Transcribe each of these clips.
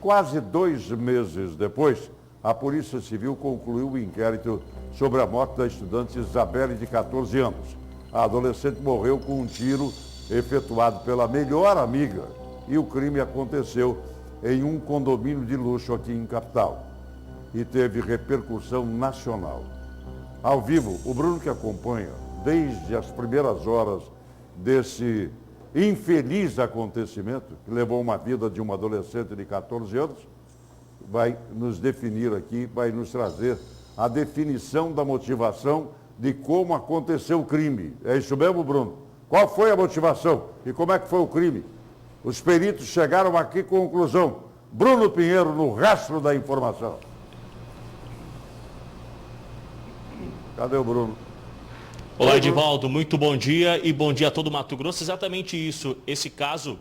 Quase 2 meses depois, a Polícia Civil concluiu o inquérito sobre a morte da estudante Isabelle, de 14 anos. A adolescente morreu com um tiro efetuado pela melhor amiga e o crime aconteceu em um condomínio de luxo aqui em Capital e teve repercussão nacional. Ao vivo, o Bruno, que acompanha desde as primeiras horas desse infeliz acontecimento, que levou uma vida de uma adolescente de 14 anos, vai nos definir aqui, vai nos trazer a definição da motivação de como aconteceu o crime. É isso mesmo, Bruno? Qual foi a motivação e como é que foi o crime? Os peritos chegaram aqui com conclusão. Bruno Pinheiro no rastro da informação. Cadê o Bruno? Olá, Edivaldo, muito bom dia e bom dia a todo o Mato Grosso. Exatamente isso, esse caso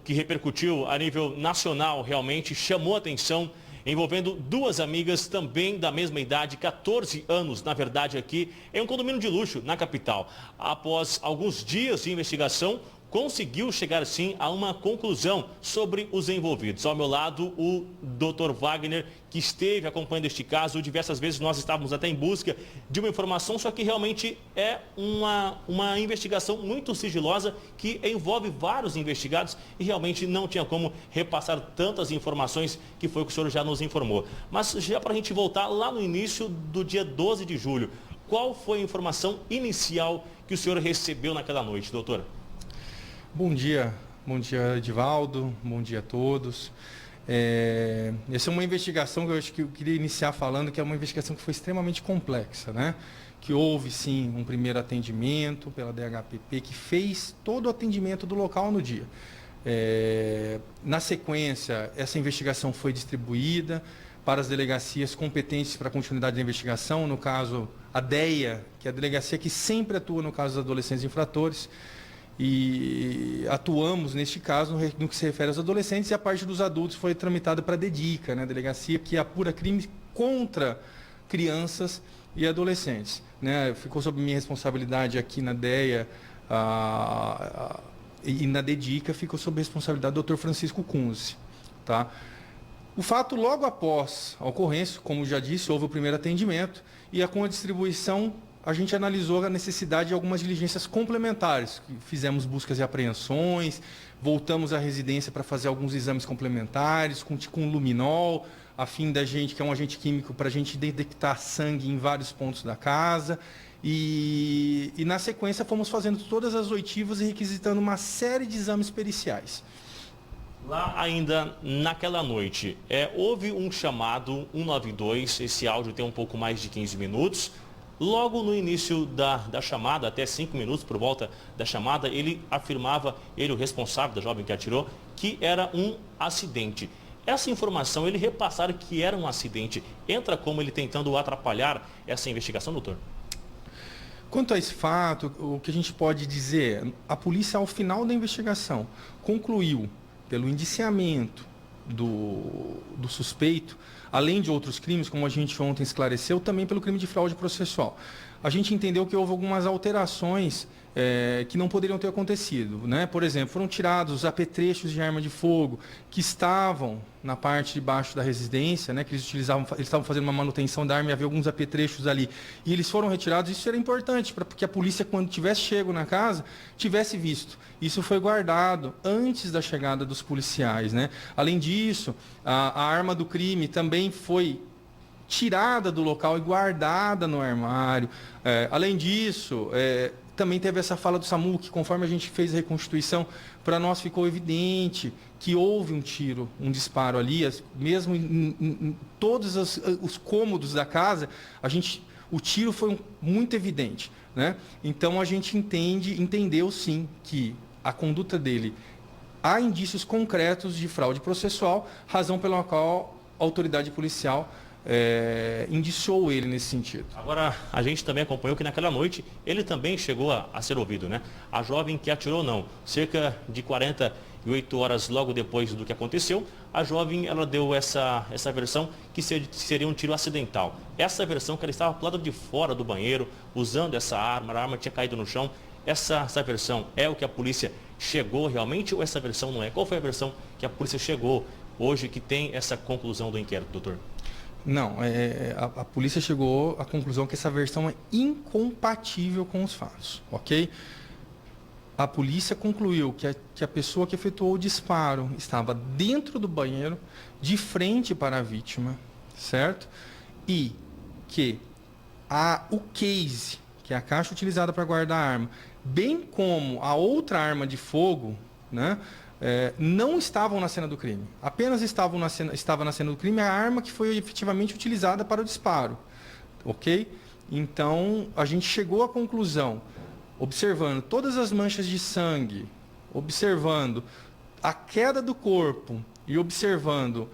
que repercutiu a nível nacional realmente chamou a atenção, envolvendo 2 amigas também da mesma idade, 14 anos, na verdade, aqui em um condomínio de luxo na capital. Após alguns dias de investigação, conseguiu chegar sim a uma conclusão sobre os envolvidos. Ao meu lado, o Dr. Wagner, que esteve acompanhando este caso. Diversas vezes nós estávamos até em busca de uma informação, só que realmente é uma investigação muito sigilosa que envolve vários investigados e realmente não tinha como repassar tantas informações que foi o que o senhor já nos informou. Mas já para a gente voltar lá no início do dia 12 de julho, qual foi a informação inicial que o senhor recebeu naquela noite, doutor? Bom dia Edivaldo, bom dia a todos. Essa é uma investigação que eu acho que eu queria iniciar falando, que é uma investigação que foi extremamente complexa, né? Que houve sim um primeiro atendimento pela DHPP, que fez todo o atendimento do local no dia. Na sequência, essa investigação foi distribuída para as delegacias competentes para a continuidade da investigação, no caso a DEA, que é a delegacia que sempre atua no caso dos adolescentes infratores. E atuamos, neste caso, no que se refere aos adolescentes, e a parte dos adultos foi tramitada para a DEDICA, né, a delegacia que apura crimes contra crianças e adolescentes. Né? Ficou sob minha responsabilidade aqui na DEA e na DEDICA ficou sob responsabilidade do Dr. Francisco Kunze. Tá? O fato, logo após a ocorrência, como já disse, houve o primeiro atendimento e com a distribuição a gente analisou a necessidade de algumas diligências complementares. Fizemos buscas e apreensões, voltamos à residência para fazer alguns exames complementares, com luminol, a fim da gente, que é um agente químico, para a gente detectar sangue em vários pontos da casa. E na sequência fomos fazendo todas as oitivas e requisitando uma série de exames periciais. Lá ainda naquela noite, houve um chamado 192, esse áudio tem um pouco mais de 15 minutos. Logo no início da chamada, até 5 minutos por volta da chamada, ele afirmava, o responsável da jovem que atirou, que era um acidente. Essa informação, ele repassaram que era um acidente. Entra como ele tentando atrapalhar essa investigação, doutor? Quanto a esse fato, o que a gente pode dizer, a polícia, ao final da investigação, concluiu, pelo indiciamento do suspeito, além de outros crimes, como a gente ontem esclareceu, também pelo crime de fraude processual. A gente entendeu que houve algumas alterações que não poderiam ter acontecido. Né? Por exemplo, foram tirados os apetrechos de arma de fogo que estavam na parte de baixo da residência, né? Que eles estavam fazendo uma manutenção da arma e havia alguns apetrechos ali. E eles foram retirados. Isso era importante, porque a polícia, quando tivesse chego na casa, tivesse visto. Isso foi guardado antes da chegada dos policiais. Né? Além disso, a arma do crime também foi tirada do local e guardada no armário. Além disso, também teve essa fala do SAMU, que conforme a gente fez a reconstituição, para nós ficou evidente que houve um tiro, um disparo ali, mesmo em todos os cômodos da casa, o tiro foi muito evidente. Né? Então a gente entendeu sim que a conduta dele, há indícios concretos de fraude processual, razão pela qual a autoridade policial indiciou ele nesse sentido. Agora, a gente também acompanhou que naquela noite ele também chegou a ser ouvido, né? A jovem que atirou não, cerca de 48 horas logo depois do que aconteceu, a jovem ela deu essa versão que seria um tiro acidental. Essa versão que ela estava pro lado de fora do banheiro, usando essa arma, a arma tinha caído no chão. Essa versão é o que a polícia chegou realmente ou essa versão não é? Qual foi a versão que a polícia chegou hoje que tem essa conclusão do inquérito, doutor? Não, a polícia chegou à conclusão que essa versão é incompatível com os fatos, ok? A polícia concluiu que a pessoa que efetuou o disparo estava dentro do banheiro, de frente para a vítima, certo? E que o case, que é a caixa utilizada para guardar a arma, bem como a outra arma de fogo, né, não estavam na cena do crime. Apenas estava na cena do crime a arma que foi efetivamente utilizada para o disparo, ok? Então, a gente chegou à conclusão, observando todas as manchas de sangue, observando a queda do corpo e observando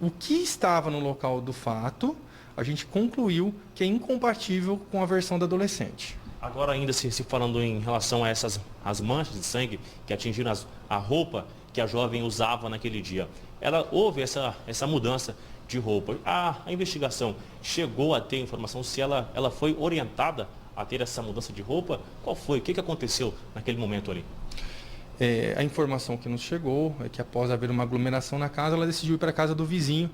o que estava no local do fato, a gente concluiu que é incompatível com a versão da adolescente. Agora ainda se falando em relação a as manchas de sangue que atingiram a roupa que a jovem usava naquele dia. Houve essa mudança de roupa. A investigação chegou a ter informação se ela foi orientada a ter essa mudança de roupa? Qual foi? O que aconteceu naquele momento ali? A informação que nos chegou é que após haver uma aglomeração na casa, ela decidiu ir para a casa do vizinho,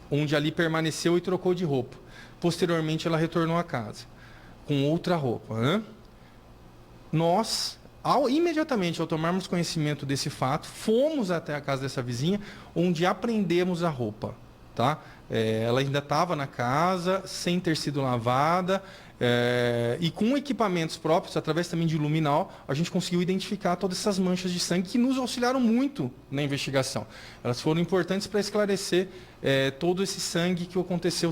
onde ali permaneceu e trocou de roupa. Posteriormente, ela retornou à casa com outra roupa, né? Nós, imediatamente ao tomarmos conhecimento desse fato, fomos até a casa dessa vizinha, onde apreendemos a roupa, tá? Ela ainda estava na casa, sem ter sido lavada, e com equipamentos próprios, através também de luminol, a gente conseguiu identificar todas essas manchas de sangue que nos auxiliaram muito na investigação. Elas foram importantes para esclarecer todo esse sangue que aconteceu,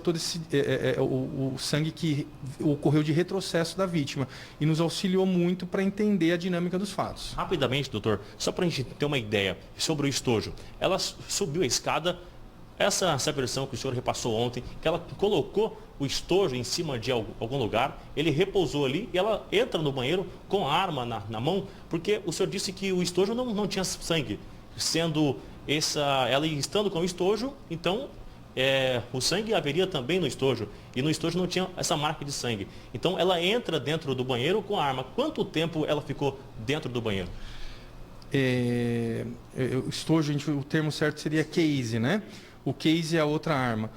o sangue que ocorreu de retrocesso da vítima, e nos auxiliou muito para entender a dinâmica dos fatos. Rapidamente, doutor, só para a gente ter uma ideia sobre o estojo. Ela subiu a escada, essa versão que o senhor repassou ontem, que ela colocou o estojo em cima de algum lugar, ele repousou ali e ela entra no banheiro com a arma na mão, porque o senhor disse que o estojo não tinha sangue, ela estando com o estojo, então o sangue haveria também no estojo, e no estojo não tinha essa marca de sangue. Então ela entra dentro do banheiro com a arma. Quanto tempo ela ficou dentro do banheiro? O estojo, o termo certo seria case, né? O case é a outra arma.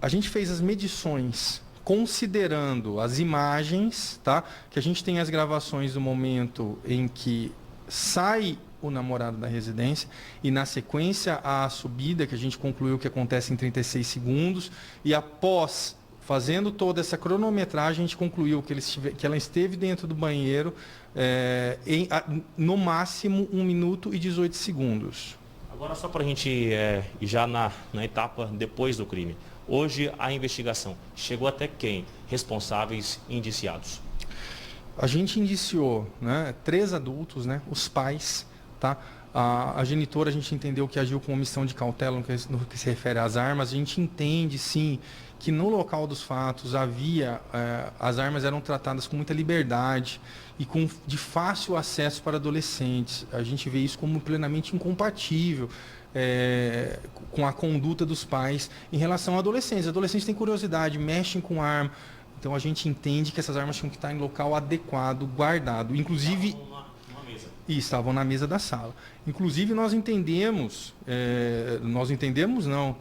A gente fez as medições considerando as imagens, tá? Que a gente tem as gravações do momento em que sai o namorado da residência e na sequência a subida, que a gente concluiu que acontece em 36 segundos, e após fazendo toda essa cronometragem, a gente concluiu que ela esteve dentro do banheiro no máximo 1 minuto e 18 segundos. Agora, só para a gente ir já na etapa depois do crime. Hoje, a investigação chegou até quem? Responsáveis indiciados? A gente indiciou, né, 3 adultos, né, os pais, tá? A genitora, a gente entendeu que agiu com omissão de cautela no que se refere às armas. A gente entende, sim, que no local dos fatos as armas eram tratadas com muita liberdade e de fácil acesso para adolescentes. A gente vê isso como plenamente incompatível com a conduta dos pais em relação a adolescentes. Adolescentes têm curiosidade, mexem com arma. Então a gente entende que essas armas tinham que estar em local adequado, guardado. Inclusive, estavam na mesa da sala. Inclusive nós entendemos não.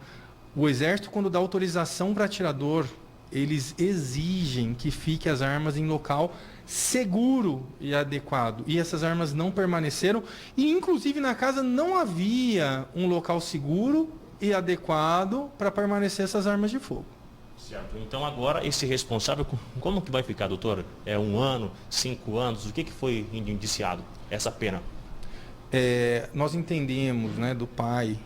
O Exército, quando dá autorização para atirador, eles exigem que fique as armas em local seguro e adequado. E essas armas não permaneceram. E, inclusive, na casa não havia um local seguro e adequado para permanecer essas armas de fogo. Certo. Então, agora, esse responsável, como que vai ficar, doutor? 1 ano, 5 anos? O que foi indiciado? Essa pena? Nós entendemos, né, do pai,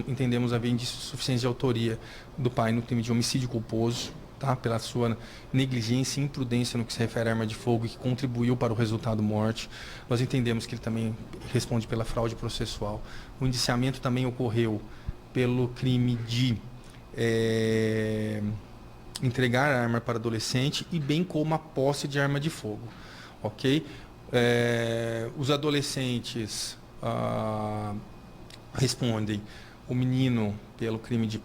entendemos haver indícios suficientes de autoria do pai no crime de homicídio culposo, tá, pela sua negligência e imprudência no que se refere à arma de fogo, que contribuiu para o resultado morte. Nós entendemos que ele também responde pela fraude processual. O indiciamento também ocorreu pelo crime de entregar a arma para adolescente e bem como a posse de arma de fogo, ok? Os adolescentes respondem o menino pelo crime de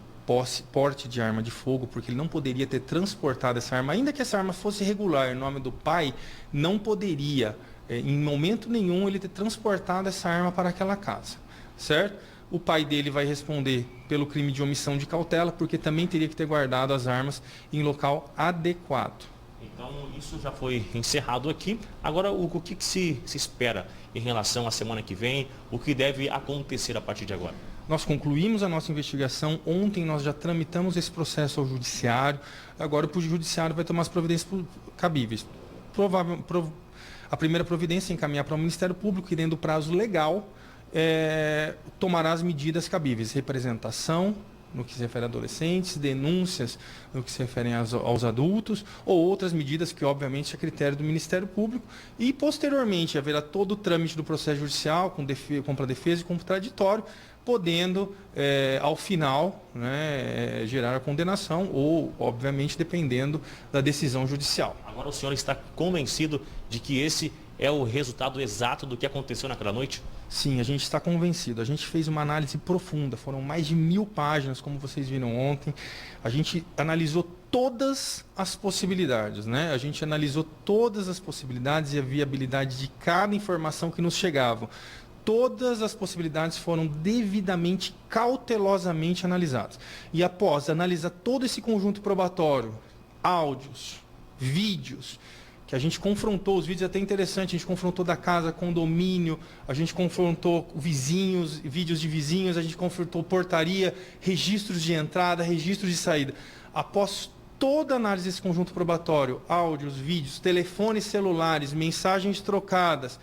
porte de arma de fogo, porque ele não poderia ter transportado essa arma, ainda que essa arma fosse regular em nome do pai, não poderia em momento nenhum, ele ter transportado essa arma para aquela casa, certo? O pai dele vai responder pelo crime de omissão de cautela, porque também teria que ter guardado as armas em local adequado. Então, isso já foi encerrado aqui. Agora, o que se espera em relação à semana que vem? O que deve acontecer a partir de agora? Nós concluímos a nossa investigação. Ontem nós já tramitamos esse processo ao judiciário. Agora o judiciário vai tomar as providências cabíveis. A primeira providência é encaminhar para o Ministério Público, que dentro do prazo legal tomará as medidas cabíveis. Representação, no que se refere a adolescentes, denúncias no que se referem aos adultos, ou outras medidas que, obviamente, é critério do Ministério Público. E, posteriormente, haverá todo o trâmite do processo judicial, com compra, defesa e contraditório, podendo, ao final, né, gerar a condenação ou, obviamente, dependendo da decisão judicial. Agora o senhor está convencido de que esse é o resultado exato do que aconteceu naquela noite? Sim, a gente está convencido. A gente fez uma análise profunda, foram mais de 1000 páginas, como vocês viram ontem. A gente analisou todas as possibilidades, né? A gente analisou todas as possibilidades e a viabilidade de cada informação que nos chegava. Todas as possibilidades foram devidamente, cautelosamente analisadas. E após analisar todo esse conjunto probatório, áudios, vídeos, que a gente confrontou, os vídeos é até interessante, a gente confrontou da casa, condomínio, a gente confrontou vizinhos, vídeos de vizinhos, a gente confrontou portaria, registros de entrada, registros de saída. Após toda a análise desse conjunto probatório, áudios, vídeos, telefones celulares, mensagens trocadas,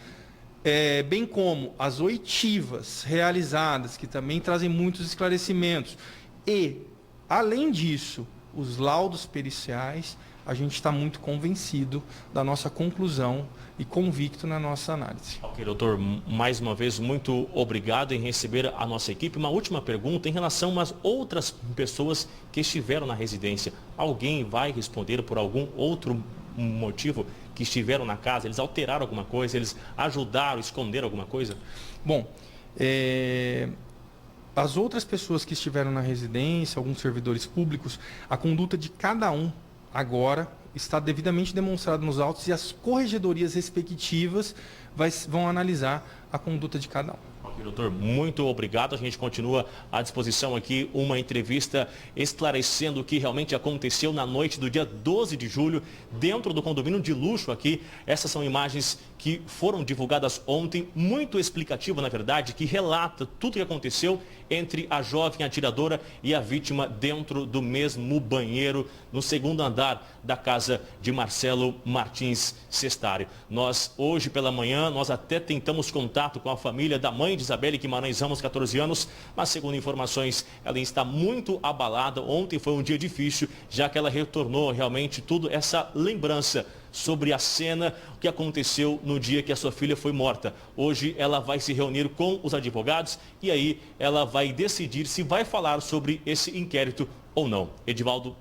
bem como as oitivas realizadas, que também trazem muitos esclarecimentos, e, além disso, os laudos periciais, a gente está muito convencido da nossa conclusão e convicto na nossa análise. Ok, doutor, mais uma vez, muito obrigado em receber a nossa equipe. Uma última pergunta em relação às outras pessoas que estiveram na residência. Alguém vai responder por algum outro motivo que estiveram na casa? Eles alteraram alguma coisa? Eles ajudaram, esconderam alguma coisa? Bom, as outras pessoas que estiveram na residência, alguns servidores públicos, a conduta de cada um agora está devidamente demonstrada nos autos e as corregedorias respectivas vão analisar a conduta de cada um. Ok, doutor, muito obrigado. A gente continua à disposição aqui, uma entrevista esclarecendo o que realmente aconteceu na noite do dia 12 de julho, dentro do condomínio de luxo aqui. Essas são imagens que foram divulgadas ontem, muito explicativa, na verdade, que relata tudo o que aconteceu entre a jovem atiradora e a vítima dentro do mesmo banheiro, no segundo andar da casa de Marcelo Martins Sestari. Nós, hoje pela manhã, nós até tentamos contato com a família da mãe de Isabelle Guimarães Ramos, 14 anos, mas segundo informações, ela está muito abalada. Ontem foi um dia difícil, já que ela retornou realmente tudo, essa lembrança sobre a cena que aconteceu no dia que a sua filha foi morta. Hoje ela vai se reunir com os advogados e aí ela vai decidir se vai falar sobre esse inquérito ou não. Edivaldo.